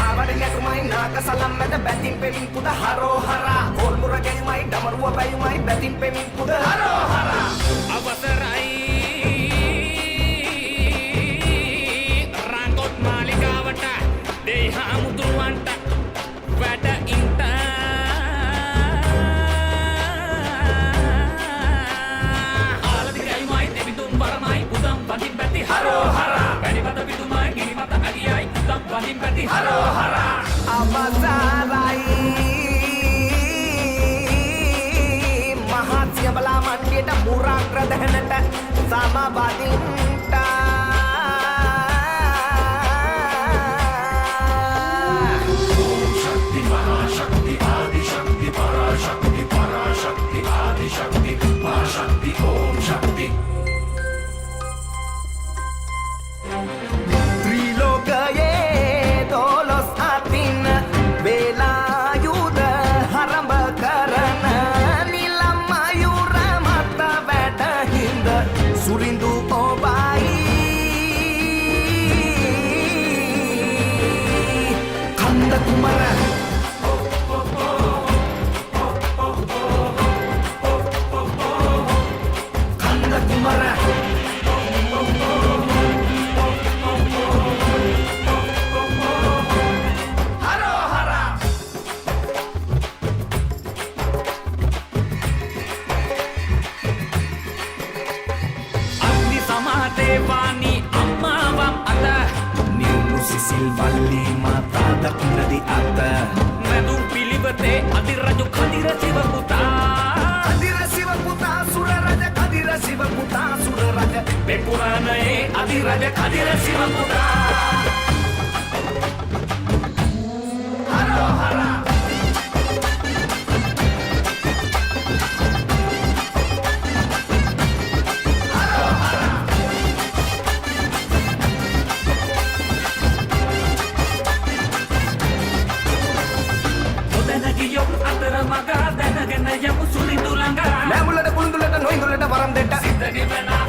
Avadengatumai nagasalam meda batin pemin puda haro hara kolmura gayumai damaruwa bayumai batin pemin puda haro hara අවසරයි රංගොත් මාලිගාවට දේහාමුදුරුවන්ට වැඩ ඉන්ට ආලදි ගයුමයි දෙවිතුම් වරමයි පුදම් වදින් පැති හරෝ හරා වැඩිපත පිටුමයි ගිනිමත අගියයි පුදම් වදින් පැති හරෝ හරා අවසරයි මහත්ය බලා මණ්ඩියට මුරාග්‍ර දහනට සමබදින්ට शक्ति महाशक्ति आदिशक्ति पराशक्ति पराशक्ति आदिशक्ति महाशक्ति ओम शक्ति ත්‍රිලෝකයේ දොළොස් අතින් වේලායුධ හරඹ කරන නිලම් මයුර මත වැඩහිඳ සුරිඳු ඔබයි කන්ද කුමර කන්ද කුමර අග්නි සමාදේවානි අම්මාවම් අත නිවුණු සිසිල් වල්ලි මාතා දකුණදි අත මැදුම් පිළිවෙතේ අධිරජු කදිර සිව පුතා කදිර සිව පුතා සුර රජ කදිර සිව පුතා සුර රජ මේ පුරාණයේ අධිරජ කදිර සිව පුතා හරෝ හරා ඔතන ගියොත් අතර මග දැනගෙන යමු සුලිඳු ළඟ නෑමුලට කුළුඳුලට නොයිඳුලට වරම් දෙට සිත නිවනා